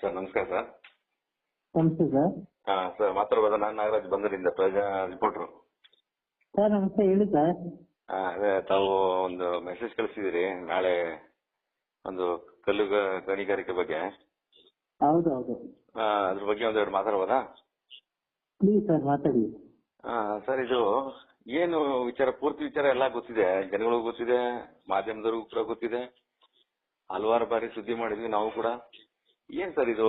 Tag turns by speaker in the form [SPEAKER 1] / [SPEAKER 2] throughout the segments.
[SPEAKER 1] Sir ನಮಸ್ಕಾರ sir.
[SPEAKER 2] ನಮಸ್ತೆ sir.
[SPEAKER 1] Sir ಮಾತಾಡ್ಬೋದಾ? ನಾನು ನಾಗರಾಜ್ ಬಂದರಿಂದ ರಿಪೋರ್ಟ್ರು.
[SPEAKER 2] ಸರ್ ನಮಸ್ತೆ, ಹೇಳಿ ಸರ್.
[SPEAKER 1] ಅದೇ ತಾವು ಒಂದು ಮೆಸೇಜ್ ಕಳಿಸಿದಿರಿ ನಾಳೆ ಒಂದು ಕಲ್ಲು ಗಣಿಗಾರಿಕೆ ಬಗ್ಗೆ.
[SPEAKER 2] ಹೌದು ಹೌದು.
[SPEAKER 1] ಅದ್ರ ಬಗ್ಗೆ ಒಂದೆರಡು ಮಾತಾಡ್ಬೋದಾ?
[SPEAKER 2] ಪ್ಲೀಸ್ ಸರ್ ಮಾತಾಡಿ.
[SPEAKER 1] ಸರ್ ಇದು ಏನು ವಿಚಾರ, ಪೂರ್ತಿ ವಿಚಾರ ಎಲ್ಲ ಗೊತ್ತಿದೆ, ಜನಗಳಿಗೂ ಗೊತ್ತಿದೆ, ಮಾಧ್ಯಮದವ್ರಿಗೂ ಕೂಡ ಗೊತ್ತಿದೆ, ಹಲವಾರು ಬಾರಿ ಸುದ್ದಿ ಮಾಡಿದ್ವಿ ನಾವು ಕೂಡ. ಏನ್ ಸರ್ ಇದು,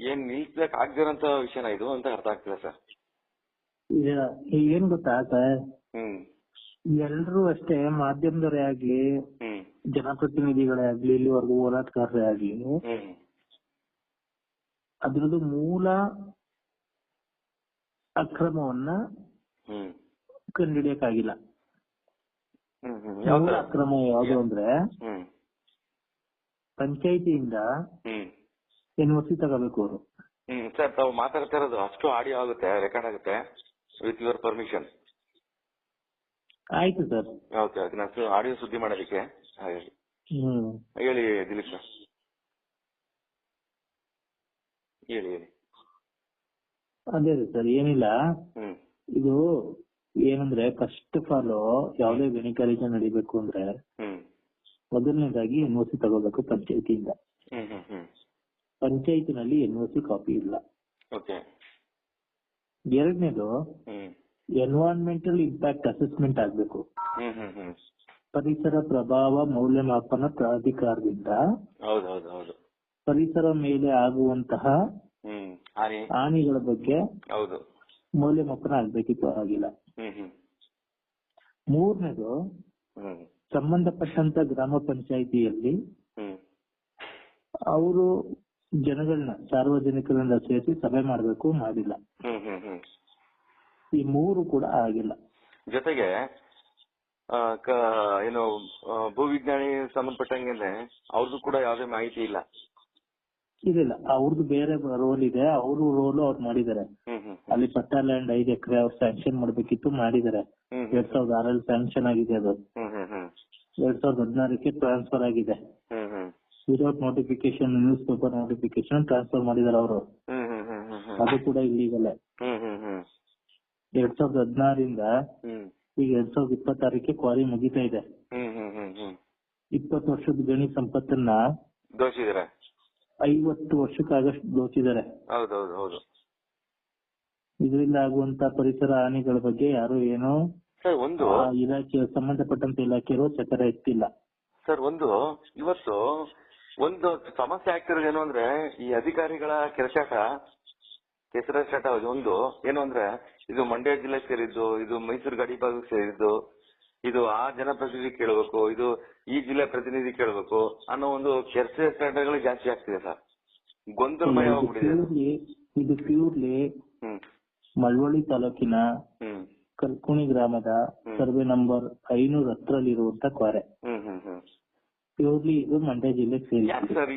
[SPEAKER 1] ಏನ್ ನಿಲ್ಸಕ್ ಆಗದಿರೋಂತ ವಿಷಯನ ಇದು ಅಂತ ಅರ್ಥ ಆಗ್ತಿಲ್ಲ ಸರ್.
[SPEAKER 2] ಏನ್ ಗೊತ್ತಾ ಸರ್, ಎಲ್ರು ಅಷ್ಟೇ, ಮಾಧ್ಯಮದವರೇ ಆಗ್ಲಿ, ಜನಪ್ರತಿನಿಧಿಗಳೇ ಆಗ್ಲಿ, ಇಲ್ಲಿವರೆಗೂ ಹೋರಾಟಗಾರರೇ ಆಗ್ಲಿ, ಅದ್ರದ್ದು ಮೂಲ ಅಕ್ರಮವನ್ನ ಕಂಡುಹಿಡಿಯಕ್ಕಾಗಿಲ್ಲ. ಮೂಲ ಅಕ್ರಮ ಯಾವುದು ಅಂದ್ರೆ ಪಂಚಾಯಿತಿಯಿಂದ NOC ತಗೋಬೇಕು ಅವರು.
[SPEAKER 1] ಸರ್ ತಾವು ಮಾತಾಡ್ತಾ ಇರೋದು ಅಷ್ಟು ಆಡಿಯೋ ಆಗುತ್ತೆ, ರೆಕಾರ್ಡ್ ಆಗುತ್ತೆ, ವಿತ್ ಯುವರ್ ಪರ್ಮಿಷನ್.
[SPEAKER 2] ಆಯ್ತು ಸರ್.
[SPEAKER 1] Okay okay. ನಾನು ಆಡಿಯೋ ಸುದ್ದಿ ಮಾಡೋದಕ್ಕೆ ಹೇಳಿ ದಿಲೀಪ್ ಸರ್, ಹೇಳಿ ಹೇಳಿ.
[SPEAKER 2] ಅದೇ ಸರ್, ಏನಿಲ್ಲ, ಇದು ಏನಂದ್ರೆ ಫಸ್ಟ್ ಆಫ್ ಆಲ್ ಯಾವುದೇ ಗಣಿಗಾರಿಕೆ ನಡಿಬೇಕು ಅಂದ್ರೆ ಮೊದಲನೇದಾಗಿ NOC ತಗೋಬೇಕು ಪಂಚಾಯತಿಯಿಂದ. ಪಂಚಾಯತಿನಲ್ಲಿ NOC ಕಾಪಿ ಇಲ್ಲ. ಎರಡನೇದು ಎನ್ವೈರನ್ಮೆಂಟಲ್ ಇಂಪ್ಯಾಕ್ಟ್ ಅಸೆಸ್ಮೆಂಟ್ ಆಗ್ಬೇಕು. ಪರಿಸರ ಪ್ರಭಾವ ಮೌಲ್ಯಮಾಪನ ಪ್ರಾಧಿಕಾರದಿಂದ ಪರಿಸರ ಮೇಲೆ ಆಗುವಂತಹ ಹಾನಿಗಳ ಬಗ್ಗೆ ಮೌಲ್ಯಮಾಪನ ಆಗ್ಬೇಕಿತ್ತು, ಆಗಿಲ್ಲ. ಮೂರನೇದು ಸಂಬಂಧಪಟ್ಟಂತ ಗ್ರಾಮ ಪಂಚಾಯಿತಿಯಲ್ಲಿ ಅವರು ಜನಗಳನ್ನ, ಸಾರ್ವಜನಿಕರನ್ನ ಸೇರಿಸಿ ಸಭೆ ಮಾಡಬೇಕು, ಮಾಡಿಲ್ಲ. ಈ ಮೂರು ಕೂಡ ಆಗಿಲ್ಲ.
[SPEAKER 1] ಜೊತೆಗೆ ಏನು ಭೂವಿಜ್ಞಾನಿ ಸಂಬಂಧಪಟ್ಟಂಗೆ ಅವ್ರದ್ದು ಕೂಡ ಯಾವುದೇ ಮಾಹಿತಿ ಇಲ್ಲ.
[SPEAKER 2] ಇದಿಲ್ಲ, ಅವ್ರದ್ದು ಬೇರೆ ರೋಲ್ ಇದೆ, ಅವರು ರೋಲ್ ಅವ್ರು ಮಾಡಿದ್ದಾರೆ. ಅಲ್ಲಿ ಪಟ್ಟಾ ಲ್ಯಾಂಡ್ 5 ಎಕರೆ ಅವ್ರು ಸ್ಯಾಂಕ್ಷನ್ ಮಾಡ್ಬೇಕಿತ್ತು, ಮಾಡಿದ್ದಾರೆ. 2006 ಸ್ಯಾಂಕ್ಷನ್ ಆಗಿದೆ, ಅದು 2016 ಟ್ರಾನ್ಸ್ಫರ್ ಆಗಿದೆ. Without notification, news paper notification transfer ಮಾಡಿದಾರೆ ಅವರು. ಅದು ಕೂಡ ಇಲ್ಲಿಗಲ್ಲ. 2016 ಈಗ 2026 ಕ್ವಾರಿ ಮುಗಿತಾ ಇದೆ. 20 ವರ್ಷದ ಗಣಿ ಸಂಪತ್ತನ್ನ 50 ವರ್ಷಕ್ಕಾಗಷ್ಟು ದೋಚಿದ್ದಾರೆ. ಇದರಿಂದ ಆಗುವಂತ ಪರಿಸರ ಹಾನಿಗಳ ಬಗ್ಗೆ ಯಾರು ಏನೋ ಇಲಾಖೆ, ಸಂಬಂಧಪಟ್ಟಂತ ಇಲಾಖೆಯವರು ಚಕ್ರ ಎತ್ತಿಲ್ಲ.
[SPEAKER 1] ಸರ್ ಇವತ್ತು ಒಂದು ಸಮಸ್ಯೆ ಆಗ್ತಿರೋದು ಏನು ಅಂದ್ರೆ, ಈ ಅಧಿಕಾರಿಗಳ ಕೆಸರಾಟ ಒಂದು ಏನು ಅಂದ್ರೆ, ಇದು ಮಂಡ್ಯ ಜಿಲ್ಲೆ ಸೇರಿದ್ದು, ಇದು ಮೈಸೂರು ಗಡಿ ಭಾಗಕ್ಕೆ ಸೇರಿದ್ದು, ಇದು ಆ ಜನಪ್ರತಿನಿಧಿ ಕೇಳಬೇಕು, ಇದು ಈ ಜಿಲ್ಲೆ ಪ್ರತಿನಿಧಿ ಕೇಳಬೇಕು ಅನ್ನೋ ಒಂದು ಕೆಸರಾಟಗಳು ಜಾಸ್ತಿ ಆಗ್ತಿದೆ ಸರ್. ಗೊಂದಲಮಯ ಹೋಗ್ಬಿಟ್ಟಿದೆ.
[SPEAKER 2] ಇದು ಪ್ಯೂರ್ಲಿ ಮಳವಳ್ಳಿ ತಾಲೂಕಿನ ಕಲ್ಕುಣಿ ಗ್ರಾಮದ ಸರ್ವೆ ನಂಬರ್ 510 ಇರುವಂತ ಕ್ವಾರೆ. ಪ್ಯೂರ್ಲಿ ಇದು ಮಂಡ್ಯ ಜಿಲ್ಲೆಗೆ ಸೇರಿ.
[SPEAKER 1] ಸರ್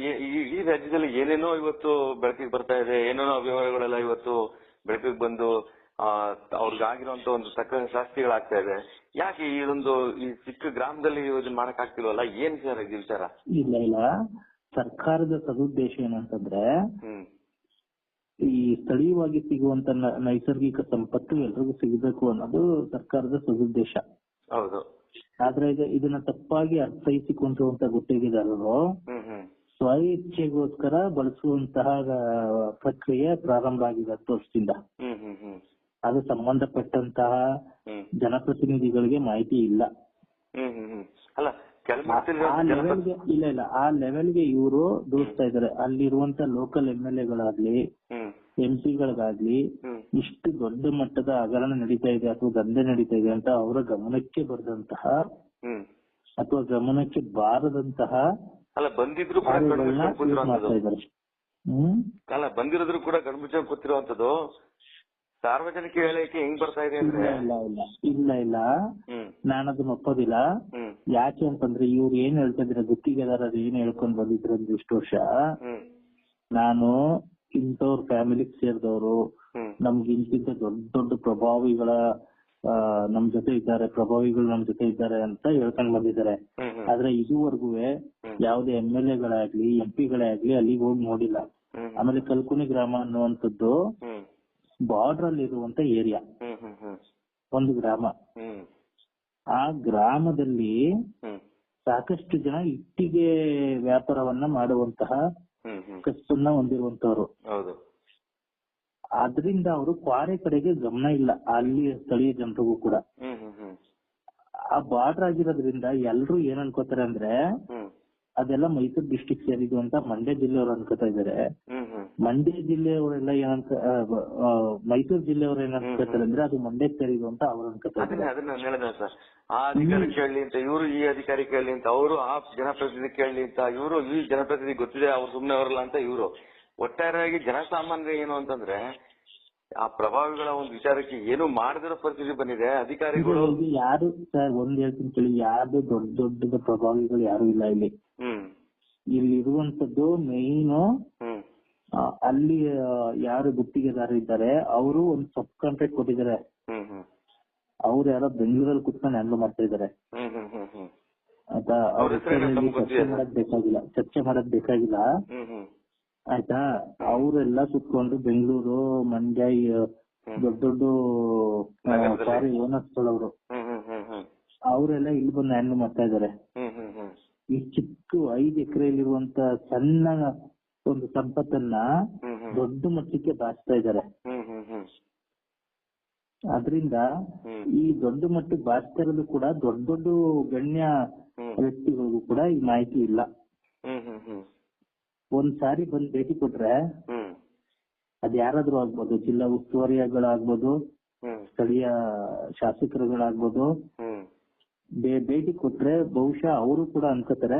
[SPEAKER 1] ಈ ರಾಜ್ಯದಲ್ಲಿ ಏನೇನೋ ಇವತ್ತು ಬೆಳಕಿಗೆ ಬರ್ತಾ ಇದೆ, ಏನೇನೋ ಅವ್ಯವಹಾರಗಳೆಲ್ಲ ಇವತ್ತು ಬೆಳಕಿಗೆ ಬಂದು ಅವ್ರಿಗಾಗಿರುವಂತ ಒಂದು ತಕ್ಕ ಶಾಸ್ತಿಗಳಾಗ್ತಾ ಇದೆ. ಯಾಕೆ ಈ ಚಿಕ್ಕ ಗ್ರಾಮದಲ್ಲಿ ಇದನ್ನ ಮಾಡಕ್ ಆಗ್ತಿಲ್ವಲ್ಲ? ಏನ್ ಸರ್ ಇದು ವಿಚಾರ?
[SPEAKER 2] ಇಲ್ಲ, ಸರ್ಕಾರದ ಸದುದ್ದೇಶ ಏನಂತಂದ್ರೆ, ಈ ಸ್ಥಳೀಯವಾಗಿ ಸಿಗುವಂತ ನೈಸರ್ಗಿಕ ಸಂಪತ್ತು ಎಲ್ರಿಗೂ ಸಿಗಬೇಕು ಅನ್ನೋದು ಸರ್ಕಾರದ ಸದುದ್ದೇಶ.
[SPEAKER 1] ಹೌದು.
[SPEAKER 2] ಆದ್ರೆ ಇದನ್ನ ತಪ್ಪಾಗಿ ಅರ್ಥೈಸಿಕೊಂಡಿರುವಂತ ಗುತ್ತಿಗೆದಾರರು ಸ್ವ ಇಚ್ಛೆಗೋಸ್ಕರ ಬಳಸುವಂತಹ ಪ್ರಕ್ರಿಯೆ ಪ್ರಾರಂಭ ಆಗಿದೆ 10 ವರ್ಷದಿಂದ. ಅದು ಸಂಬಂಧಪಟ್ಟಂತಹ ಜನಪ್ರತಿನಿಧಿಗಳಿಗೆ ಮಾಹಿತಿ ಇಲ್ಲ. ಆ ಲೆವೆಲ್ಗೆ ಇವರು ದೂರ್ತಾ ಇದಾರೆ. ಅಲ್ಲಿರುವಂತ ಲೋಕಲ್ MLAಗಳಾಗ್ಲಿ, MP ಗಳಿಗಾಗ್ಲಿ ಇಷ್ಟು ದೊಡ್ಡ ಮಟ್ಟದ ಹಗರಣ ನಡೀತಾ ಇದೆ ಅಥವಾ ದಂಧೆ ನಡೀತಾ ಇದೆ ಅಂತ ಅವರ ಗಮನಕ್ಕೆ ಬರದಂತಹ ಅಥವಾ ಗಮನಕ್ಕೆ ಬಾರದಂತಹ
[SPEAKER 1] ಬಂದಿರೋದ್ರು ಕೂಡ ಗಣಮುಚ್ಚ ಗೊತ್ತಿರುವಂತದ್ದು ಸಾರ್ವಜನಿಕ ಹೇಳಿಕೆ ಹೆಂಗ್ ಬರ್ತಾ ಇದೆ ಅಂದ್ರೆ,
[SPEAKER 2] ಇಲ್ಲ ನಾನದನ್ನ ಒಪ್ಪೋದಿಲ್ಲ. ಯಾಕೆ ಅಂತಂದ್ರೆ ಇವ್ರು ಏನ್ ಹೇಳ್ತಾ ಇದ್ರೆ, ಗುತ್ತಿಗೆದಾರರು ಏನ್ ಹೇಳ್ಕೊಂಡ್ ಬಂದಿದ್ರು ಅಂದ್ರೆ, ಇಷ್ಟು ವರ್ಷ ನಾನು ಇಂಥವ್ರ ಫ್ಯಾಮಿಲಿಗೆ ಸೇರಿದವರು, ನಮ್ಗೆ ಇಂತಿಂತ ದೊಡ್ಡ ಪ್ರಭಾವಿಗಳ ನಮ್ ಜೊತೆ ಇದ್ದಾರೆ, ಪ್ರಭಾವಿಗಳು ನಮ್ ಜೊತೆ ಇದ್ದಾರೆ ಅಂತ ಹೇಳ್ಕೊಂಡ್ ಬಂದಿದ್ದಾರೆ. ಆದ್ರೆ ಇದುವರೆಗೂ ಯಾವುದೇ MLAಗಳಾಗ್ಲಿ MP ಗಳೇ ಆಗ್ಲಿ ಅಲ್ಲಿಗೆ ಹೋಗಿ ನೋಡಿಲ್ಲ. ಆಮೇಲೆ ಕಲ್ಕುನಿ ಗ್ರಾಮ ಅನ್ನುವಂಥದ್ದು ಬಾರ್ಡರ್ ಅಲ್ಲಿ ಇರುವಂತ ಏರಿಯಾ, ಒಂದು ಗ್ರಾಮ. ಆ ಗ್ರಾಮದಲ್ಲಿ ಸಾಕಷ್ಟು ಜನ ಇಟ್ಟಿಗೆ ವ್ಯಾಪಾರವನ್ನ ಮಾಡುವಂತಹ ಕಸನ್ನ ಹೊಂದಿರುವಂತವ್ರು. ಅದರಿಂದ ಅವರು ಕ್ವಾರೆ ಕಡೆಗೆ ಗಮನ ಇಲ್ಲ, ಅಲ್ಲಿ ಸ್ಥಳೀಯ ಜನರಿಗೂ ಕೂಡ. ಆ ಬಾರ್ಡರ್ ಆಗಿರೋದ್ರಿಂದ ಎಲ್ರು ಏನ್ ಅನ್ಕೋತಾರೆ ಅಂದ್ರೆ ಅದೆಲ್ಲ ಮೈಸೂರು ಡಿಸ್ಟ್ರಿಕ್ಟ್ ಸೇರಿದ್ದು ಅಂತ ಮಂಡ್ಯ ಜಿಲ್ಲೆಯವರು ಅನ್ಕೋತಾ ಇದಾರೆ. ಮಂಡ್ಯ ಜಿಲ್ಲೆಯವರೆಲ್ಲ ಏನಂತ ಮೈಸೂರು ಜಿಲ್ಲೆಯವರು ಏನ್ ಅನ್ಕೋತಾರೆ ಅಂದ್ರೆ ಅದು ಮಂಡ್ಯ ಸೇರಿದ್ದು ಅಂತ ಅವ್ರು ಅನ್ಕೋತಾ ಇದ್ದಾರೆ.
[SPEAKER 1] ಅದನ್ನ ಹೇಳಿದ ಸರ್, ಆ ಅಧಿಕಾರಿ ಕೇಳಲಿ ಅಂತ ಇವರು, ಈ ಅಧಿಕಾರಿ ಕೇಳಲಿ ಅಂತ ಅವರು, ಆ ಜನಪ್ರತಿನಿಧಿ ಕೇಳಲಿ ಅಂತ ಇವರು, ಈ ಜನಪ್ರತಿನಿಧಿ ಗೊತ್ತಿದೆ ಅವ್ರು ಸುಮ್ನೆ ಅವರಲ್ಲ ಅಂತ ಇವರು. ಒಟ್ಟಾರೆಯಾಗಿ ಜನಸಾಮಾನ್ಯ ಏನು ಅಂತಂದ್ರೆ ಆ ಪ್ರಭಾವಿಗಳ ಒಂದು ವಿಚಾರಕ್ಕೆ ಏನು ಮಾಡದಿರೋ ಪರಿಸ್ಥಿತಿ ಬಂದಿದೆ. ಅಧಿಕಾರಿಗಳು
[SPEAKER 2] ಯಾರು ಸರ್, ಒಂದ್ ಹೇಳ್ತೀನಿ ಕೇಳಿ, ಯಾರು ದೊಡ್ಡ ದೊಡ್ಡ ಪ್ರಭಾವಿಗಳು ಯಾರು ಇಲ್ಲ ಇಲ್ಲಿ. ಇಲ್ಲಿ ಇರುವಂತದ್ದು ಮೇಯ್ನು ಅಲ್ಲಿ ಯಾರು ಗುತ್ತಿಗೆದಾರ ಇದ್ದಾರೆ ಅವರು ಒಂದು ಸಬ್ ಕಾಂಟ್ರಾಕ್ಟ್ ಕೊಟ್ಟಿದ್ದಾರೆ. ಅವ್ರು ಯಾರೋ ಬೆಂಗಳೂರಲ್ಲಿ ಕುತ್ಕೊಂಡು ಹ್ಯಾಂಡಲ್ ಮಾಡ್ತಾ ಇದಾರೆ ಆಯ್ತಾ. ಚರ್ಚೆ ಮಾಡಕ್ ಬೇಕಾಗಿಲ್ಲ ಆಯ್ತಾ. ಅವರೆಲ್ಲ ಕುತ್ಕೊಂಡು ಬೆಂಗಳೂರು, ಮಂಡ್ಯ, ದೊಡ್ಡ ದೊಡ್ಡ ಸಾರಿ ಓನರ್ಸ್ಗಳವರು ಅವರೆಲ್ಲ ಇಲ್ಲಿ ಬಂದು ಹ್ಯಾಂಡಲ್ ಮಾಡ್ತಾ ಇದಾರೆ. ಈ ಚಿಕ್ಕ 5 ಎಕರೆಯಲ್ಲಿರುವಂತ ಸಣ್ಣ ಒಂದು ಸಂಪತ್ತನ್ನ ದೊಡ್ಡ ಮಟ್ಟಕ್ಕೆ ಬಾಚ್ತಾ ಇದ್ದಾರೆ. ಅದರಿಂದ ಈ ದೊಡ್ಡ ಮಟ್ಟಕ್ಕೆ ಬಾಚ್ತಾ ಇರೋದು ಕೂಡ ದೊಡ್ಡ ದೊಡ್ಡ ಗಣ್ಯ ವ್ಯಕ್ತಿಗಳಿಗೂ ಕೂಡ ಈ ಮಾಹಿತಿ ಇಲ್ಲ. ಒಂದ್ ಸಾರಿ ಬಂದ್ ಭೇಟಿ ಕೊಟ್ರೆ ಅದ್ ಯಾರಾದ್ರೂ ಆಗ್ಬೋದು, ಜಿಲ್ಲಾ ಉಸ್ತುವಾರಿಗಳಾಗ್ಬೋದು, ಸ್ಥಳೀಯ ಶಾಸಕರುಗಳಾಗ್ಬೋದು, ಭೇಟಿ ಕೊಟ್ರೆ ಬಹುಶಃ ಅವರು ಕೂಡ ಅನ್ಕೋತಾರೆ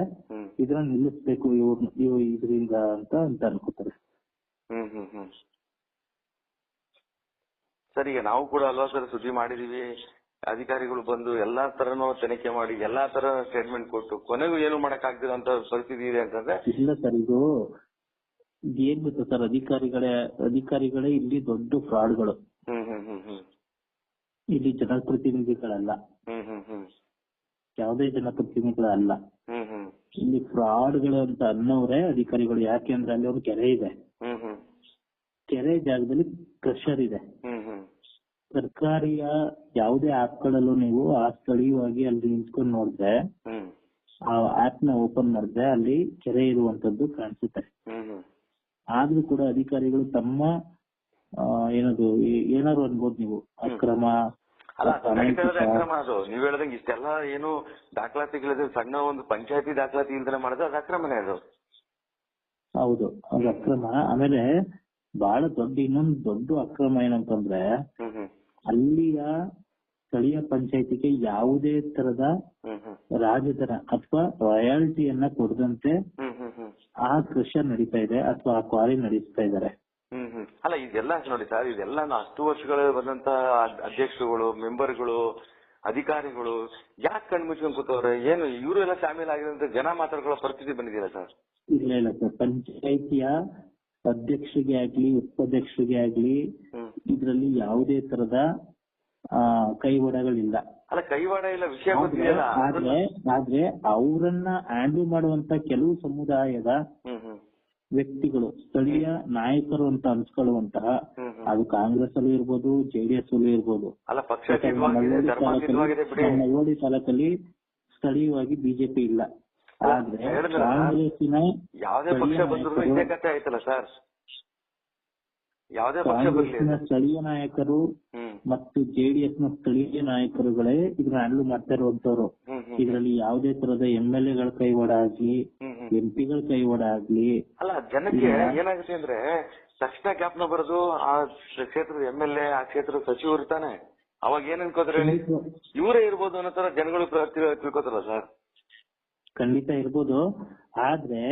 [SPEAKER 2] ಇದನ್ನ ನಿಲ್ಲಿಸ್ಬೇಕು ಇದರಿಂದ ಅಂತ ಅನ್ಕೋತಾರೆ.
[SPEAKER 1] ಸರ್, ಈಗ ನಾವು ಕೂಡ ಅಲ್ವಾ ಸರ್ ಸುದ್ದಿ ಮಾಡಿದೀವಿ. ಅಧಿಕಾರಿಗಳು ಬಂದು ಎಲ್ಲಾ ತರನು ತನಿಖೆ ಮಾಡಿ ಎಲ್ಲಾ ತರ ಸ್ಟೇಟ್ಮೆಂಟ್ ಕೊಟ್ಟು ಕೊನೆಗೂ ಏನು ಮಾಡಕ್ ಆಗ್ತಿರೋ ಅಂತ ಪರಿಸ್ಥಿತಿ ಇದೆ ಅಂತಂದ್ರೆ.
[SPEAKER 2] ಇಲ್ಲ ಸರ್, ಇದು ಏನ್ ಗೊತ್ತಾ ಸರ್, ಅಧಿಕಾರಿಗಳೇ ಇಲ್ಲಿ ದೊಡ್ಡ ಫ್ರಾಡ್ಗಳು. ಇಲ್ಲಿ ಜನಪ್ರತಿನಿಧಿಗಳಲ್ಲ, ಯಾವುದೇ ಜನಪ್ರತಿನಿಧಿಗಳಲ್ಲ. ಇಲ್ಲಿ ಫ್ರಾಡ್ಗಳು ಅಂತ ಅನ್ನೋರೇ ಅಧಿಕಾರಿಗಳು. ಯಾಕೆಂದ್ರೆ ಅಲ್ಲಿ ಒಂದು ಕೆರೆ ಇದೆ, ಕೆರೆ ಜಾಗದಲ್ಲಿ ಕ್ರಷರ್ ಇದೆ. ಸರ್ಕಾರಿಯ ಯಾವುದೇ ಆಪ್ಗಳಲ್ಲೂ ನೀವು ಆ ಸ್ಥಳೀಯವಾಗಿ ಅಲ್ಲಿ ನಿಂತ್ಕೊಂಡು ನೋಡಿದ್ರೆ, ಆ ಆಪ್ ನ ಓಪನ್ ಮಾಡಿದ್ರೆ ಅಲ್ಲಿ ಕೆರೆ ಇರುವಂತದ್ದು ಕಾಣಿಸುತ್ತೆ. ಆದ್ರೂ ಕೂಡ ಅಧಿಕಾರಿಗಳು ತಮ್ಮ ಏನಾದ್ರು ಅನ್ಬೋದು ನೀವು, ಅಕ್ರಮ
[SPEAKER 1] ಅಕ್ರಮ. ಅದು ನೀವ್ ಹೇಳ್ದಂಗೆ ಇಷ್ಟೆಲ್ಲ ಏನು ದಾಖಲಾತಿಗಳಿದೆ, ಸಣ್ಣ ಒಂದು ಪಂಚಾಯತಿ ದಾಖಲಾತಿ ಇಲ್ದೇ ಮಾಡಿದ್ರೆ ಅದು ಅಕ್ರಮನೇ. ಅದು
[SPEAKER 2] ಹೌದು, ಅದು ಅಕ್ರಮ. ಆಮೇಲೆ ಬಹಳ ಇನ್ನೊಂದು ದೊಡ್ಡ ಅಕ್ರಮ ಏನಂತಂದ್ರೆ, ಅಲ್ಲಿಯ ಸ್ಥಳೀಯ ಪಂಚಾಯತಿಗೆ ಯಾವುದೇ ತರದ ರಾಜಧನ ಅಥವಾ ರಾಯಲ್ಟಿಯನ್ನ ಕೊಡದಂತೆ ಆ ಕೃಷಿ ನಡೀತಾ ಇದೆ ಅಥವಾ ಆ ಕ್ವಾರಿ ನಡೆಸ್ತಾ ಇದ್ದಾರೆ.
[SPEAKER 1] ಅಲ್ಲ, ಇದೆಲ್ಲ ನೋಡಿ ಸರ್, ಇದೆಲ್ಲ 10 ವರ್ಷಗಳ ಬಂದಂತ ಅಧ್ಯಕ್ಷರುಗಳು, ಮೆಂಬರ್ಗಳು, ಅಧಿಕಾರಿಗಳು ಯಾಕೆ ಕಣ್ಮುಚ್ಕೊಂಡು ಕೂತವ್ರೆ? ಏನು ಇವರು ಎಲ್ಲ ಶಾಮೀಲ್ ಆಗಿರೋಂತ ಜನ ಮಾತಾಡ್ಕೊಳ್ಳೋ ಪರಿಸ್ಥಿತಿ ಬಂದಿದೆಯಲ್ಲ ಸರ್?
[SPEAKER 2] ಇಲ್ಲ ಸರ್, ಪಂಚಾಯಿತಿಯ ಅಧ್ಯಕ್ಷರಿಗೆ ಆಗ್ಲಿ ಉಪಾಧ್ಯಕ್ಷರಿಗೆ ಆಗ್ಲಿ ಇದ್ರಲ್ಲಿ ಯಾವುದೇ ತರದ ಕೈವಾಡಗಳಿಲ್ಲ.
[SPEAKER 1] ಅಲ್ಲ, ಕೈವಾಡ ಇಲ್ಲ, ವಿಷಯ ಗೊತ್ತಿಲ್ಲ.
[SPEAKER 2] ಆದ್ರೆ ಅವರನ್ನ ಹ್ಯಾಂಡಲ್ ಮಾಡುವಂತ ಕೆಲವು ಸಮುದಾಯದ ವ್ಯಕ್ತಿಗಳು, ಸ್ಥಳೀಯ ನಾಯಕರು ಅಂತ ಅನ್ಸ್ಕೊಳ್ಳುವಂತಹ, ಅದು ಕಾಂಗ್ರೆಸ್ ಅಲ್ಲೂ ಇರ್ಬೋದು, ಜೆಡಿಎಸ್ ಅಲ್ಲೂ ಇರ್ಬೋದು. ನವೋಡಿ ತಾಲೂಕಲ್ಲಿ ಸ್ಥಳೀಯವಾಗಿ ಬಿಜೆಪಿ ಇಲ್ಲ. ಆದ್ರೆ ಕಾಂಗ್ರೆಸ್ಸಿನ ಸ್ಥಳೀಯ ನಾಯಕರು ಮತ್ತು ಜೆಡಿಎಸ್ ನ ಸ್ಥಳೀಯ ನಾಯಕರುಗಳೇ ಇದನ್ನ ಹ್ಯಾಂಡಲ್ ಮಾಡ್ತಾ ಇರುವಂತವ್ರು. ಇದರಲ್ಲಿ ಯಾವುದೇ ತರದ MLA ಗಳ ಕೈವಾಡ ಆಗ್ಲಿ, MP ಗಳ ಕೈವಾಡ ಆಗ್ಲಿ.
[SPEAKER 1] ಅಲ್ಲ, ಜನಕ್ಕೆ ಏನಾಗುತ್ತೆ ಅಂದ್ರೆ ತಕ್ಷಣ ಜ್ಞಾಪನ ಬರೋದು ಆ ಕ್ಷೇತ್ರದ MLA, ಆ ಕ್ಷೇತ್ರದ ಸಚಿವರು ಇರ್ತಾನೆ. ಅವಾಗ ಏನ್ ಅನ್ಕೋತಾರೆ ಹೇಳಿ, ಇವರೇ ಇರ್ಬೋದು ಅನ್ನೋ ತರ ಜನಗಳು ತಿಳ್ಕೊತಾರಲ್ಲ ಸರ್?
[SPEAKER 2] ಖಂಡಿತ ಇರ್ಬೋದು. ಆದ್ರೆ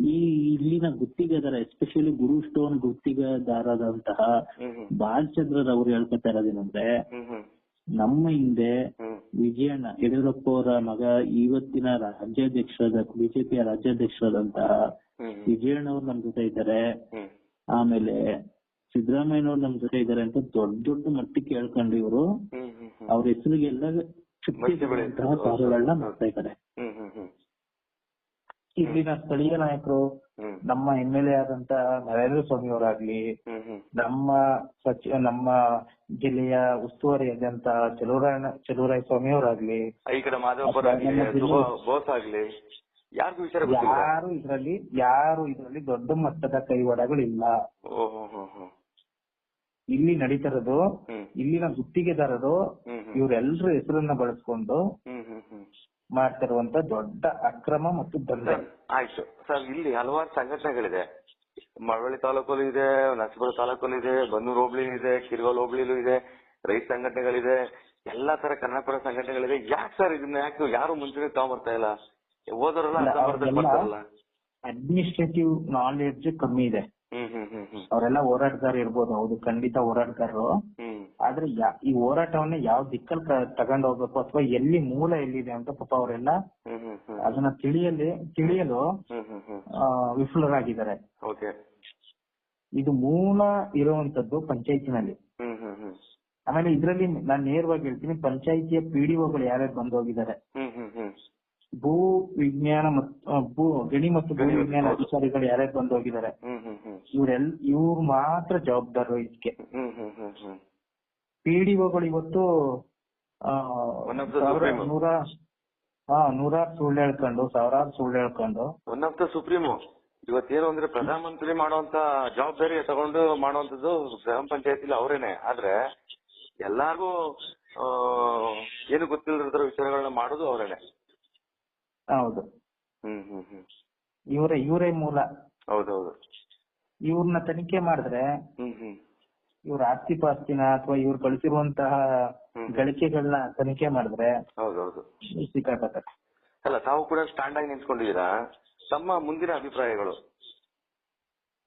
[SPEAKER 2] ಇಲ್ಲಿನ ಗುತ್ತಿಗೆದಾರ, ಎಸ್ಪೆಷಲಿ ಗುರು ಸ್ಟೋನ್ ಗುತ್ತಿಗೆದಾರದಂತಹ ಬಾಲಚಂದ್ರರ್ ಅವರು ಹೇಳ್ಕೊತಾ ಇರೋದೇನಂದ್ರೆ, ನಮ್ಮ ಹಿಂದೆ ವಿಜಯಣ್ಣ ಯಡಿಯೂರಪ್ಪ ಅವರ ಮಗ, ಇವತ್ತಿನ ಬಿಜೆಪಿಯ ರಾಜ್ಯಾಧ್ಯಕ್ಷರಾದಂತಹ ವಿಜಯಣ್ಣ ಅವ್ರು ನಮ್ ಜೊತೆ ಇದ್ದಾರೆ, ಆಮೇಲೆ ಸಿದ್ದರಾಮಯ್ಯನವ್ರು ನಮ್ ಜೊತೆ ಇದ್ದಾರೆ ಅಂತ ದೊಡ್ಡ ದೊಡ್ಡ ಮಟ್ಟಕ್ಕೆ ಹೇಳ್ಕೊಂಡು ಇವರು ಅವ್ರ ಹೆಸರಿಗೆಲ್ಲ ಚುಕ್ತಿಗಳನ್ನ ಮಾಡ್ತಾ ಇದ್ದಾರೆ. ಇಲ್ಲಿನ ಸ್ಥಳೀಯ ನಾಯಕರು ನಮ್ಮ MLA ಆದಂತ ನರೇಂದ್ರ ಸ್ವಾಮಿ ಅವರಾಗ್ಲಿ, ನಮ್ಮ ಜಿಲ್ಲೆಯ ಉಸ್ತುವಾರಿ ಆದಂತ ಚಲುವರಾಯ ಸ್ವಾಮಿ ಅವರಾಗ್ಲಿ,
[SPEAKER 1] ಈ ಕಡೆ ಮಾಧವಪುರ ಬೋಸ್ ಆಗ್ಲಿ,
[SPEAKER 2] ಯಾರು ಇದರಲ್ಲಿ ದೊಡ್ಡ ಮಟ್ಟದ ಕೈವಾಡಗಳಿಲ್ಲ. ಇಲ್ಲಿ ನಡೀತಿರೋದು ಇಲ್ಲಿನ ಗುತ್ತಿಗೆದಾರರು ಇವರೆಲ್ಲರ ಹೆಸರನ್ನ ಬಳಸ್ಕೊಂಡು ಮಾಡ್ತಿರುವಂತ ದೊಡ್ಡ ಅಕ್ರಮ ಮತ್ತು ದಂಧೆ.
[SPEAKER 1] ಆಯ್ತು ಸರ್, ಇಲ್ಲಿ ಹಲವಾರು ಸಂಘಟನೆಗಳಿದೆ. ಮಳವಳ್ಳಿ ತಾಲೂಕಲ್ಲೂ ಇದೆ, ನರಸೀಪುರ ತಾಲೂಕಲ್ಲೂ ಇದೆ, ಬನ್ನೂರು ಹೋಬಳಿ ಇದೆ, ಕಿರ್ಗೋಲ್ ಹೋಬಳಿಲೂ ಇದೆ, ರೈತ ಸಂಘಟನೆಗಳಿದೆ, ಎಲ್ಲಾ ತರ ಕನ್ನಡಪರ ಸಂಘಟನೆಗಳಿದೆ. ಯಾಕೆ ಸರ್ ಇದನ್ನ ಯಾರು ಮುಂಚೂಣಿ ತಗೊಂಡ್ಬರ್ತಾ ಇಲ್ಲ? ಓದೋರಲ್ಲ
[SPEAKER 2] ಅಡ್ಮಿನಿಸ್ಟ್ರೇಟಿವ್ ನಾಲೆಡ್ಜ್ ಕಮ್ಮಿ ಇದೆ. ಅವರೆಲ್ಲ ಹೋರಾಟಗಾರ ಇರ್ಬೋದು, ಹೌದು, ಖಂಡಿತ ಹೋರಾಟಗಾರರು. ಆದ್ರೆ ಈ ಹೋರಾಟವನ್ನ ಯಾವ ದಿಕ್ಕಲ್ಲಿ ತಗೊಂಡ್ ಹೋಗ್ಬೇಕು ಅಥವಾ ಎಲ್ಲಿ ಮೂಲ ಎಲ್ಲಿದೆ ಅಂತ ಪಾಪ ಅವರೆಲ್ಲ ಅದನ್ನ ತಿಳಿಯಲು ವಿಫಲರಾಗಿದ್ದಾರೆ. ಇದು ಮೂಲ ಇರುವಂತದ್ದು ಪಂಚಾಯತಿನಲ್ಲಿ. ಆಮೇಲೆ ಇದ್ರಲ್ಲಿ ನಾನು ನೇರವಾಗಿ ಹೇಳ್ತೀನಿ, ಪಂಚಾಯತಿಯ PDOಗಳು ಯಾರ್ಯಾರು ಬಂದು ಹೋಗಿದ್ದಾರೆ, ಭೂ ವಿಜ್ಞಾನ ಮತ್ತು ಗಣಿ ಮತ್ತು ಭೂ ವಿಜ್ಞಾನ ಅಧಿಕಾರಿಗಳು ಯಾರ್ಯಾರು ಬಂದು ಹೋಗಿದ್ದಾರೆ, ಇವ್ರು ಮಾತ್ರ ಜವಾಬ್ದಾರರು ಇದಕ್ಕೆ. PDOಗಳು ಇವತ್ತು ನೂರಾರು ಸುಳ್ಳು ಹೇಳ್ಕೊಂಡು
[SPEAKER 1] ಒನ್ ಆಫ್ ದ ಸುಪ್ರೀಮು. ಇವತ್ತೇನು ಅಂದ್ರೆ ಪ್ರಧಾನ ಮಂತ್ರಿ ಮಾಡುವಂತ ಜವಾಬ್ದಾರಿ ತಗೊಂಡು ಮಾಡುವಂತದ್ದು ಗ್ರಾಮ ಪಂಚಾಯತಿಲಿ ಅವರೇನೆ. ಆದ್ರೆ ಎಲ್ಲಾರ್ಗೂ ಏನು ಗೊತ್ತಿಲ್ಲದ ವಿಚಾರಗಳನ್ನ ಮಾಡೋದು ಅವರೇನೆ.
[SPEAKER 2] ಹೌದು, ಇವರೇ ಮೂಲ.
[SPEAKER 1] ಹೌದೌದು.
[SPEAKER 2] ಇವ್ರನ್ನ ತನಿಖೆ ಮಾಡಿದ್ರೆ ಇವ್ರ ಆಸ್ತಿ ಪಾಸ್ತಿನ ಅಥವಾ ಇವ್ರು ಗಳಿಸಿರುವಂತಹ ಗಳಿಕೆಗಳನ್ನ ತನಿಖೆ ಮಾಡಿದ್ರೆ
[SPEAKER 1] ಹೌದೌದು
[SPEAKER 2] ಸಿಕ್ಕಾಕತ್ತಾರೆ.
[SPEAKER 1] ಅಲ್ಲ, ತಾವು ಕೂಡ ಸ್ಟ್ಯಾಂಡ್ ಆಗಿ ನಿಂತ್ಕೊಂಡಿದ್ದೀರಾ. ತಮ್ಮ ಮುಂದಿನ ಅಭಿಪ್ರಾಯಗಳು?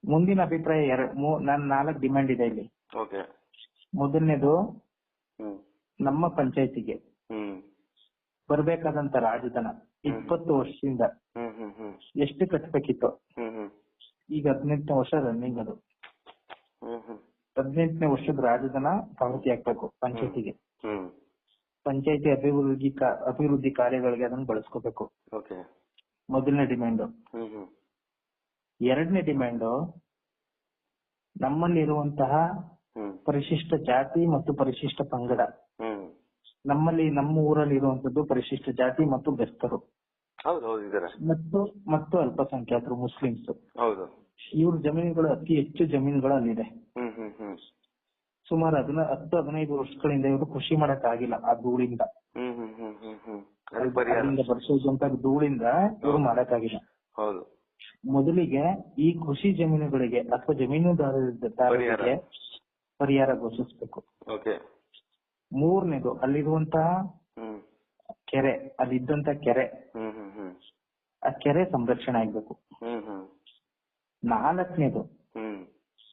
[SPEAKER 2] ಮುಂದಿನ ಅಭಿಪ್ರಾಯ ನನ್ನ 4 ಡಿಮ್ಯಾಂಡ್ ಇದೆ ಇಲ್ಲಿ. ಮೊದಲನೇದು, ನಮ್ಮ ಪಂಚಾಯತಿಗೆ ಬರ್ಬೇಕಾದಂತ ರಾಜಧನ 20 ವರ್ಷದಿಂದ ಎಷ್ಟು ಕಟ್ಟಬೇಕಿತ್ತು, ಈಗ 18ನೇ ವರ್ಷ ರನ್ನಿಂಗ್. ಅದು 18ನೇ ವರ್ಷದ ರಾಜಧನ ಪಾವತಿ ಹಾಕ್ಬೇಕು ಪಂಚಾಯತಿಗೆ. ಪಂಚಾಯತಿ ಅಭಿವೃದ್ಧಿ ಕಾರ್ಯಗಳಿಗೆ ಅದನ್ನು ಬಳಸ್ಕೋಬೇಕು. ಮೊದಲನೇ ಡಿಮ್ಯಾಂಡ್. ಎರಡನೇ ಡಿಮ್ಯಾಂಡ್, ನಮ್ಮಲ್ಲಿರುವಂತಹ ಪರಿಶಿಷ್ಟ ಜಾತಿ ಮತ್ತು ಪರಿಶಿಷ್ಟ ಪಂಗಡ, ನಮ್ಮ ಊರಲ್ಲಿ ಇರುವಂತದ್ದು ಪರಿಶಿಷ್ಟ ಜಾತಿ ಮತ್ತು ಬೆಸ್ತರು ಮತ್ತು ಅಲ್ಪಸಂಖ್ಯಾತರು, ಮುಸ್ಲಿಮ್ಸ್. ಇವ್ರ ಜಮೀನುಗಳು ಅತಿ ಹೆಚ್ಚು ಜಮೀನುಗಳು ಅಲ್ಲಿದೆ. ಸುಮಾರು 10-15 ವರ್ಷಗಳಿಂದ ಇವರು ಕೃಷಿ ಮಾಡಕ್ ಆಗಿಲ್ಲ. ಆ ಧೂಳಿಂದ ಬರ್ಸೋದಂತ ಧೂಳಿಂದ ಇವರು ಮಾಡಕ್ಕಾಗಿಲ್ಲ. ಮೊದಲಿಗೆ ಈ ಕೃಷಿ ಜಮೀನುಗಳಿಗೆ ಅಥವಾ ಜಮೀನುದಾರರಿಗೆ ಪರಿಹಾರ ಘೋಷಿಸಬೇಕು. ಮೂರನೇದು, ಅಲ್ಲಿರುವಂತಹ ಕೆರೆ, ಅಲ್ಲಿದ್ದಂತ ಕೆರೆ, ಆ ಕೆರೆ ಸಂರಕ್ಷಣೆ ಆಗ್ಬೇಕು. ನಾಲ್ಕನೇದು,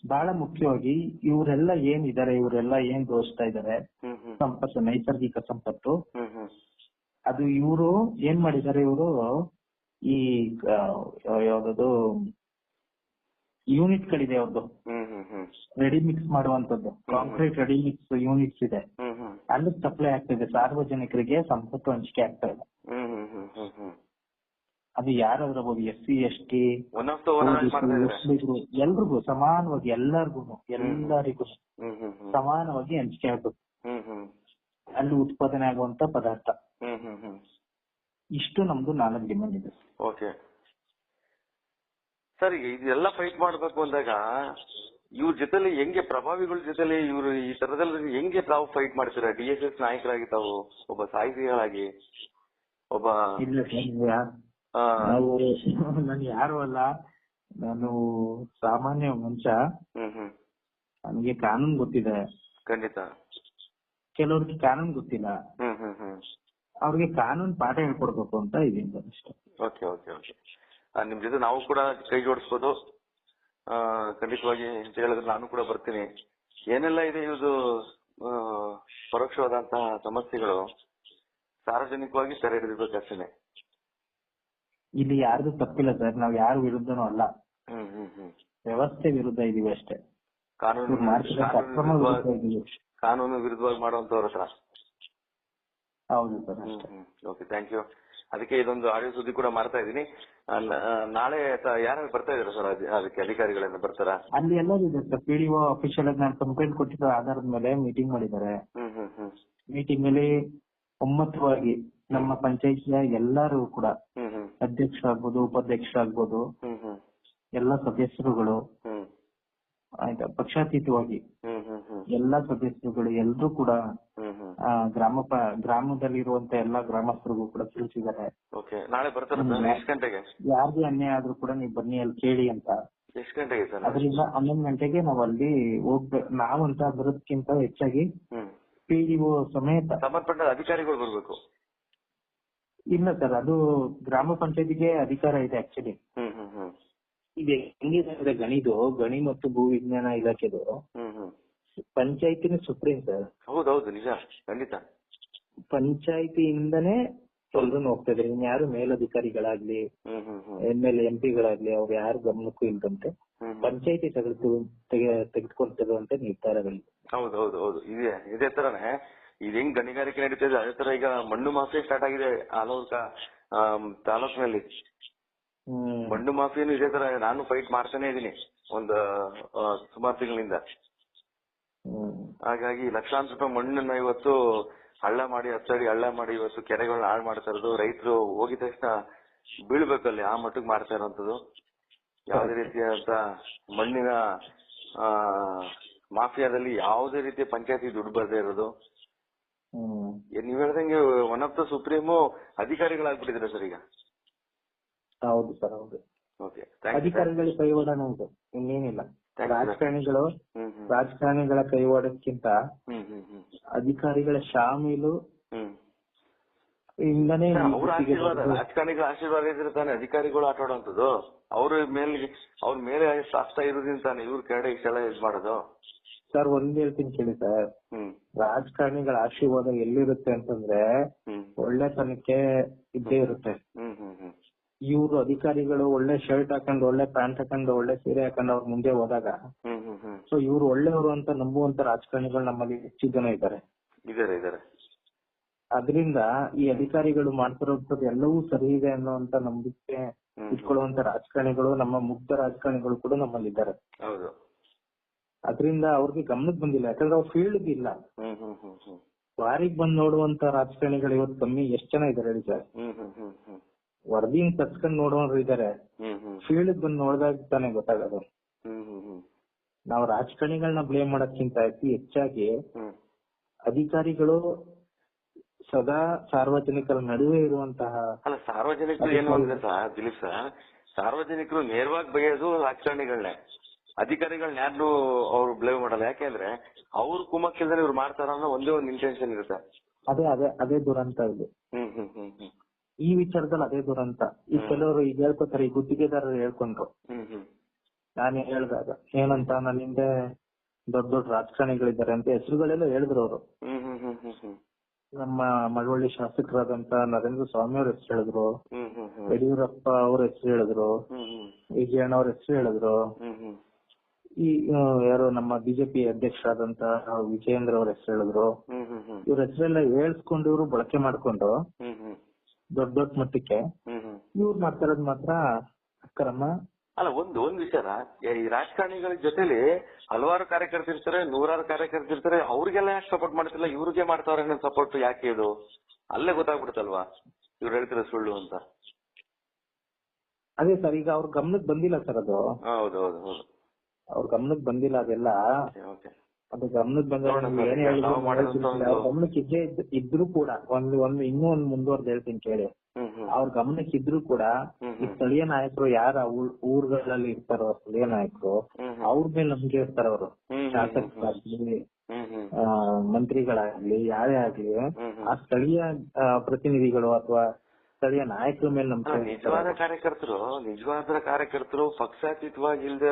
[SPEAKER 2] ಬಹಳ ಮುಖ್ಯವಾಗಿ ಇವರೆಲ್ಲ ಏನಿದ್ದಾರೆ, ಇವರೆಲ್ಲ ಏನ್ ಘೋಷಿಸ್ತಾ ಇದ್ದಾರೆ ಸಂಪತ್ತು, ನೈಸರ್ಗಿಕ ಸಂಪತ್ತು, ಅದು ಇವರು ಏನ್ ಮಾಡಿದ್ದಾರೆ, ಇವರು ಈ ಯಾವ್ದದು ಯೂನಿಟ್ ಗಳಿದೆ ಅವ್ರದ್ದು, ರೆಡಿ ಮಿಕ್ಸ್ ಮಾಡುವಂತದ್ದು, ಕಾಂಕ್ರೀಟ್ ರೆಡಿ ಮಿಕ್ಸ್ ಯೂನಿಟ್ಸ್ ಇದೆ, ಅಲ್ಲಿ ಸಪ್ಲೈ ಆಗ್ತಿದೆ. ಸಾರ್ವಜನಿಕರಿಗೆ ಸಂಪತ್ತು ಹಂಚಿಕೆ ಆಗ್ತಾ ಇದೆ. ಅದು ಯಾರಾದ್ರಬಹುದು, SC ST ಎಲ್ರಿಗೂ ಸಮಾನವಾಗಿ, ಎಲ್ಲರಿಗೂ ಸಮಾನವಾಗಿ ಹಂಚಿಕೆ ಆಗ್ಬೇಕು. ಅಲ್ಲಿ ಉತ್ಪಾದನೆ ಆಗುವಂತ ಪದಾರ್ಥ. ಇಷ್ಟು ನಮ್ದು 4 ಡಿಮ್ಯಾಂಡ್ ಇದೆ.
[SPEAKER 1] ಸರ್, ಈಗ ಇದೆಲ್ಲ ಫೈಟ್ ಮಾಡ್ಬೇಕು ಅಂದಾಗ ಇವ್ರ ಜೊತೆಲಿ ಹೆಂಗೆ, ಪ್ರಭಾವಿಗಳ ಜೊತೆಲಿ ಇವ್ರು ಈ ತರದಲ್ಲಿ ಹೆಂಗೆ ತಾವು ಫೈಟ್ ಮಾಡ್ತೀರಾ? DSS ನಾಯಕರಾಗಿ ತಾವು, ಒಬ್ಬ ಸಾಹಿತಿಗಳಾಗಿ, ಒಬ್ಬ
[SPEAKER 2] ನಾನು ಯಾರು ಅಲ್ಲ, ನಾನು ಸಾಮಾನ್ಯ ಮನುಷ್ಯ. ನನಗೆ ಕಾನೂನು ಗೊತ್ತಿದೆ,
[SPEAKER 1] ಖಂಡಿತ.
[SPEAKER 2] ಕೆಲವ್ರಿಗೆ ಕಾನೂನು ಗೊತ್ತಿಲ್ಲ, ಅವ್ರಿಗೆ ಕಾನೂನು ಪಾಠ ಹೇಳ್ಕೊಡ್ಬೇಕು ಅಂತ ಇದೀನಿ ಅಷ್ಟೇ.
[SPEAKER 1] ನಿಮ್ ಜೊತೆ ನಾವು ಕೂಡ ಕೈ ಜೋಡಿಸ್ಬೋದು ಖಂಡಿತವಾಗಿ ಅಂತ ಹೇಳಿದ್ರೆ ನಾನು ಕೂಡ ಬರ್ತೀನಿ. ಏನೆಲ್ಲ ಇದೆ ಇದು ಪರೋಕ್ಷವಾದಂತಹ ಸಮಸ್ಯೆಗಳು ಸಾರ್ವಜನಿಕವಾಗಿ ಸೆರೆ ಹಿಡಿದಿರ್ಬೇಕಷ್ಟೇನೆ.
[SPEAKER 2] ಇಲ್ಲಿ ಯಾರ್ದು ತಪ್ಪಿಲ್ಲ ಸರ್, ನಾವ್ ಯಾರು ವಿರುದ್ಧನೂ ಅಲ್ಲ, ವ್ಯವಸ್ಥೆ ವಿರುದ್ಧ ಇದೀವಿ ಅಷ್ಟೇ.
[SPEAKER 1] ಕಾನೂನು ವಿರುದ್ಧವಾಗಿ ಮಾಡುವಂತವ್ರ ಹತ್ರ.
[SPEAKER 2] ಹೌದು ಸರ್, ಅಷ್ಟೇ.
[SPEAKER 1] Okay, thank you. ಅದಕ್ಕೆ ಇದೊಂದು ಆಡಿಯೋ ಸುದ್ದಿ ಕೂಡ ಮಾಡ್ತಾ ಇದೀನಿ. ನಾಳೆ ಯಾರು ಬರ್ತಾ ಇದಾರೆ ಸರ್ ಅದಕ್ಕೆ ಅಧಿಕಾರಿಗಳೆಲ್ಲ ಬರ್ತಾರಾ?
[SPEAKER 2] ಅಲ್ಲಿ ಎಲ್ಲರೂ ಇದೆ ಸರ್. PDO ಅಫಿಷಿಯಲ್ ಆಗಿ ನಾನು ಕಂಪ್ಲೇಂಟ್ ಕೊಟ್ಟಿರೋ ಆಧಾರದ ಮೇಲೆ ಮೀಟಿಂಗ್ ಮಾಡಿದ್ದಾರೆ. ಮೀಟಿಂಗ್ ಅಲ್ಲಿ ಒಮ್ಮತವಾಗಿ ನಮ್ಮ ಪಂಚಾಯತಿಯ ಎಲ್ಲರೂ ಕೂಡ ಅಧ್ಯಕ್ಷರಾಗ್ಬೋದು, ಉಪಾಧ್ಯಕ್ಷರಾಗ್ಬೋದು, ಎಲ್ಲ ಸದಸ್ಯರುಗಳು ಆಯ್ತಾ, ಪಕ್ಷಾತೀತವಾಗಿ ಎಲ್ಲಾ ಸದಸ್ಯರುಗಳು ಎಲ್ಲರೂ ಕೂಡ ಗ್ರಾಮದಲ್ಲಿರುವಂತ ಎಲ್ಲಾ ಗ್ರಾಮಸ್ಥರಿಗೂ ಕೂಡ ತಿಳಿಸಿದ್ದಾರೆ.
[SPEAKER 1] ನಾಳೆ ಬರ್ತಾರೆ. ಎಷ್ಟು ಗಂಟೆಗೆ?
[SPEAKER 2] ಯಾರಿಗೆ ಅನ್ಯಾಯ ಆದ್ರೂ ಕೂಡ ನೀವು ಬನ್ನಿ ಅಲ್ಲಿ ಕೇಳಿ ಅಂತ.
[SPEAKER 1] ಎಷ್ಟು ಗಂಟೆಗೆ ಸರ್?
[SPEAKER 2] ಅದರಿಂದ 11 ಗಂಟೆಗೆ ನಾವು ಅಲ್ಲಿ ಹೋಗ್ಬೇಕು. ನಾವಂತ ಬರೋದಕ್ಕಿಂತ ಹೆಚ್ಚಾಗಿ PDO ಸಮೇತ
[SPEAKER 1] ಸಂಬಂಧಪಟ್ಟ ಅಧಿಕಾರಿಗಳು ಬರ್ಬೇಕು.
[SPEAKER 2] ಇಲ್ಲ ಸರ್, ಅದು ಗ್ರಾಮ ಪಂಚಾಯತಿಗೆ ಅಧಿಕಾರ ಇದೆ ಆಕ್ಚುಲಿ. ಇದು ಹೆಂಗಿದೆ ಗಣಿ ಮತ್ತು ಭೂ ವಿಜ್ಞಾನ ಇಲಾಖೆದು ಪಂಚಾಯತಿನ ಸುಪ್ರೀಂ ಸರ್.
[SPEAKER 1] ಹೌದೌದು, ನಿಜ, ಖಂಡಿತ.
[SPEAKER 2] ಪಂಚಾಯತಿಯಿಂದನೇ ಎಲ್ರು ಹೋಗ್ತಾ ಇದ್ರೆ ಇನ್ಯಾರು ಮೇಲಧಿಕಾರಿಗಳಾಗ್ಲಿ MLA MP ಗಳಾಗ್ಲಿ ಅವ್ರು ಯಾರು ಗಮನಕ್ಕೂ ಇಲ್ದಂತೆ ಪಂಚಾಯತಿ ತೆಗೆದುಕೊಳ್ತಿರುವಂತ ನಿರ್ಧಾರಗಳು.
[SPEAKER 1] ಹೌದೌದು ಹೌದು, ಇದೇ ತರನೇ ಇದು ಹೆಂಗ್ ಗಣಿಗಾರಿಕೆ ನಡೀತಾ ಇದೆ ಅದೇ ತರ ಈಗ ಮಣ್ಣು ಮಾಫಿಯಾ ಸ್ಟಾರ್ಟ್ ಆಗಿದೆ ಹಲವು ತಾಲೂಕಿನಲ್ಲಿ. ಮಣ್ಣು ಮಾಫಿಯಾನು ಇದೇ ತರ ನಾನು ಫೈಟ್ ಮಾಡ್ತಾನೆ ಇದೀನಿ ಒಂದು ಸುಮಾರು ತಿಂಗಳಿಂದ. ಹಾಗಾಗಿ ಲಕ್ಷಾಂತರ ರೂಪಾಯಿ ಮಣ್ಣನ್ನ ಇವತ್ತು ಹಳ್ಳ ಮಾಡಿ 10 ಅಡಿ ಹಳ್ಳ ಮಾಡಿ ಇವತ್ತು ಕೆರೆಗಳನ್ನ ಹಾಳು ಮಾಡ್ತಾ ಇರೋದು. ರೈತರು ಹೋಗಿದ ತಕ್ಷಣ ಬೀಳ್ಬೇಕಲ್ಲಿ ಆ ಮಟ್ಟಿಗೆ ಮಾಡ್ತಾ ಇರೋಂಥದ್ದು. ಯಾವುದೇ ರೀತಿಯಾದಂತ ಮಣ್ಣಿನ ಮಾಫಿಯಾದಲ್ಲಿ ಯಾವುದೇ ರೀತಿಯ ಪಂಚಾಯತಿ ದುಡ್ಡು ಬರ್ದೇ ಇರೋದು. ನೀವ್ ಹೇಳ್ದಂಗೆ ಒನ್ ಆಫ್ ದ ಸುಪ್ರೀಮು ಅಧಿಕಾರಿಗಳಾಗ್ಬಿಟ್ಟಿದ್ರೆ ಸರ್ ಈಗ.
[SPEAKER 2] ಹೌದು ಸರ್, ಹೌದು. ಅಧಿಕಾರಿಗಳ ಕೈವಾಡನ ಉಂಟು, ಇನ್ನೇನಿಲ್ಲ. ರಾಜಕಾರಣಿಗಳ ಕೈವಾಡಕ್ಕಿಂತ ಅಧಿಕಾರಿಗಳ ಶಾಮೀಲು ಇಂದನೇ
[SPEAKER 1] ರಾಜಕಾರಣಿಗಳ ಆಶೀರ್ವಾದ ಇದ್ರೆ ತಾನೆ ಅಧಿಕಾರಿಗಳು ಆಟ ಆಡುವಂತದ್ದು. ಅವ್ರ ಮೇಲೆ ಶಾಸ್ತ್ರ ಇರೋದ್ರಿಂದ ತಾನೆ ಇವ್ರ ಕೆಳಗಡೆ ಇಷ್ಟೆಲ್ಲ ಇದು ಮಾಡೋದು.
[SPEAKER 2] ಸರ್ ಒಂದ್ ಹೇಳ್ತೀನಿ ಕೇಳಿ ಸರ್, ರಾಜಕಾರಣಿಗಳ ಆಶೀರ್ವಾದ ಎಲ್ಲಿರುತ್ತೆ ಅಂತಂದ್ರೆ ಒಳ್ಳೆತನಕ್ಕೆ ಇದ್ದೇ ಇರುತ್ತೆ. ಇವ್ರು ಅಧಿಕಾರಿಗಳು ಒಳ್ಳೆ ಶರ್ಟ್ ಹಾಕೊಂಡು ಒಳ್ಳೆ ಪ್ಯಾಂಟ್ ಹಾಕೊಂಡು ಒಳ್ಳೆ ಸೀರೆ ಹಾಕೊಂಡು ಅವ್ರ ಮುಂದೆ ಹೋದಾಗ ಸೊ ಇವ್ರು ಒಳ್ಳೆಯವರು ಅಂತ ನಂಬುವಂತ ರಾಜಕಾರಣಿಗಳು ನಮ್ಮಲ್ಲಿ ಹೆಚ್ಚು ಜನ ಇದ್ದಾರೆ. ಅದರಿಂದ ಈ ಅಧಿಕಾರಿಗಳು ಮಾಡ್ತಿರೋದು ಎಲ್ಲವೂ ಸರಿ ಇದೆ ಅನ್ನೋಂತ ನಂಬಿಕೆ ಇಟ್ಕೊಳ್ಳುವಂತ ರಾಜಕಾರಣಿಗಳು, ನಮ್ಮ ಮುಗ್ಧ ರಾಜಕಾರಣಿಗಳು ಕೂಡ ನಮ್ಮಲ್ಲಿ ಇದ್ದಾರೆ. ಅದರಿಂದ ಅವ್ರಿಗೆ ಗಮನಕ್ಕೆ ಬಂದಿಲ್ಲ, ಯಾಕಂದ್ರೆ ಅವ್ರ ಫೀಲ್ಡ್ ಇಲ್ಲ. ಬಾರಿಗೆ ಬಂದ್ ನೋಡುವಂತ ರಾಜಕಾರಣಿಗಳು ಇವತ್ತು ಕಮ್ಮಿ. ಎಷ್ಟ್ ಜನ ಇದಾರೆ ಹೇಳಿ ಸರ್? ವರದಿನ ತರ್ಸ್ಕೊಂಡ್ ನೋಡೋರು ಇದಾರೆ, ಫೀಲ್ಡ್ ಬಂದ್ ನೋಡಿದಾಗ ತಾನೇ ಗೊತ್ತಾಗೋದು. ನಾವು ರಾಜಕಾರಣಿಗಳನ್ನ ಬ್ಲೇಮ್ ಮಾಡೋದ್ಕಿಂತ ಹೆಚ್ಚಾಗಿ ಅಧಿಕಾರಿಗಳು ಸದಾ ಸಾರ್ವಜನಿಕರ ನಡುವೆ ಇರುವಂತಹ
[SPEAKER 1] ಸಾರ್ವಜನಿಕರು ಏನು ಅಂದ್ರೆ ಸರ್ ದಿಲೀಪ್ ಸರ್, ಸಾರ್ವಜನಿಕರು ನೇರವಾಗಿ ಬೈಯೋದು ರಾಜಕಾರಣಿಗಳನ್ನೇ. ಅಧಿಕಾರಿಗಳನ್ನ ಯಾರು ಅವ್ರು ಬ್ಲೇಮ್ ಮಾಡಲ್ಲ. ಯಾಕೆಂದ್ರೆ ಅವ್ರು ಕುಮ್ಮಕ್ಕಿಲ್ದ್ರೆ ಇವ್ರು ಮಾಡ್ತಾರ ಅನ್ನೋ ಒಂದೇ ಒಂದು ಇಂಟೆನ್ಷನ್ ಇರುತ್ತೆ.
[SPEAKER 2] ಅದೇ ದುರಂತ ಇದು. ಈ ವಿಚಾರದಲ್ಲಿ ಅದೇ ದುರಂತ. ಈ ಕೆಲವರು ಈಗ ಹೇಳ್ಕೊತಾರೆ, ಈ ಗುತ್ತಿಗೆದಾರರು ಹೇಳ್ಕೊಂಡ್ರು. ನಾನು ಹೇಳ್ದಾಗ ಏನಂತ, ನನ್ನ ಹಿಂದೆ ದೊಡ್ಡ ದೊಡ್ಡ ರಾಜಕಾರಣಿಗಳಿದ್ದಾರೆ ಅಂತ ಹೆಸರುಗಳೆಲ್ಲ ಹೇಳಿದ್ರು ಅವರು. ನಮ್ಮ ಮಳವಳ್ಳಿ ಶಾಸಕರಾದಂತ ನರೇಂದ್ರ ಸ್ವಾಮಿ ಅವ್ರ ಹೆಸರು ಹೇಳಿದ್ರು, ಯಡಿಯೂರಪ್ಪ ಅವ್ರ ಹೆಸರು ಹೇಳಿದ್ರು, ವಿಜಯಣ್ಣ ಅವ್ರ ಹೆಸರು ಹೇಳಿದ್ರು, ಈ ಯಾರು ನಮ್ಮ ಬಿಜೆಪಿ ಅಧ್ಯಕ್ಷರಾದಂತ ವಿಜಯೇಂದ್ರ ಅವ್ರ ಹೆಸರು ಹೇಳಿದ್ರು. ಇವ್ರ ಹೆಸರೆಲ್ಲ ಹೇಳ್ಸ್ಕೊಂಡು ಇವ್ರು ಬಳಕೆ ಮಾಡ್ಕೊಂಡು ದೊಡ್ಡ ದೊಡ್ಡ ಮಟ್ಟಕ್ಕೆ ಇವ್ರು ಮಾಡ್ತಾ ಇರೋದು ಮಾತ್ರ ಅಕ್ರಮ.
[SPEAKER 1] ಅಲ್ಲ, ಒಂದ್ ವಿಚಾರ, ಈ ರಾಜಕಾರಣಿಗಳ ಜೊತೆಲಿ ಹಲವಾರು ಕಾರ್ಯಕರ್ತರಿರ್ತಾರೆ, ನೂರಾರು ಕಾರ್ಯಕರ್ತರಿರ್ತಾರೆ. ಅವ್ರಿಗೆಲ್ಲ ಯಾಕೆ ಸಪೋರ್ಟ್ ಮಾಡ್ತಿಲ್ಲ, ಇವ್ರಿಗೆ ಮಾಡ್ತಾವ್ರೆ ಅನ್ನೋ ಸಪೋರ್ಟ್ ಯಾಕೆ? ಇದು ಅಲ್ಲೇ ಗೊತ್ತಾಗ್ಬಿಡುತ್ತಲ್ವಾ ಇವ್ರು ಹೇಳ್ತಿರೋ ಸುಳ್ಳು ಅಂತ.
[SPEAKER 2] ಅದೇ ಸರ್, ಈಗ ಅವ್ರ ಗಮನಕ್ಕೆ ಬಂದಿಲ್ಲ ಸರ್ ಅದು.
[SPEAKER 1] ಹೌದೌದು,
[SPEAKER 2] ಅವ್ರ ಗಮನಕ್ಕೆ ಬಂದಿಲ್ಲ ಅದೆಲ್ಲ. ಅದು ಗಮನಕ್ಕೆ ಬಂದ ಏನ್ ಹೇಳಿದ್ರು, ಗಮನಕ್ಕೆ ಇದ್ರು ಕೂಡ ಇನ್ನೂ ಒಂದ್ ಮುಂದುವರೆದು ಹೇಳ್ತೀನಿ ಕೇಳಿ. ಅವ್ರ ಗಮನಕ್ಕೆ ಇದ್ರು ಕೂಡ ಈ ಸ್ಥಳೀಯ ನಾಯಕರು ಯಾರ ಊರುಗಳಲ್ಲಿ ಇರ್ತಾರೋ ಸ್ಥಳೀಯ ನಾಯಕರು, ಅವ್ರ ಮೇಲೆ ನಂಬಿಕೆ ಇರ್ತಾರ ಅವರು. ಶಾಸಕರಾಗ್ಲಿ ಮಂತ್ರಿಗಳಾಗ್ಲಿ ಯಾರೇ ಆಗ್ಲಿ, ಆ ಸ್ಥಳೀಯ ಪ್ರತಿನಿಧಿಗಳು ಅಥವಾ ಸ್ಥಳೀಯ ನಾಯಕರ ಮೇಲೆ ನಂಬಿಕೆ.
[SPEAKER 1] ನಿಜವಾದ ಕಾರ್ಯಕರ್ತರು ಪಕ್ಷಾತೀತವಾಗಿ ಇಲ್ದೇ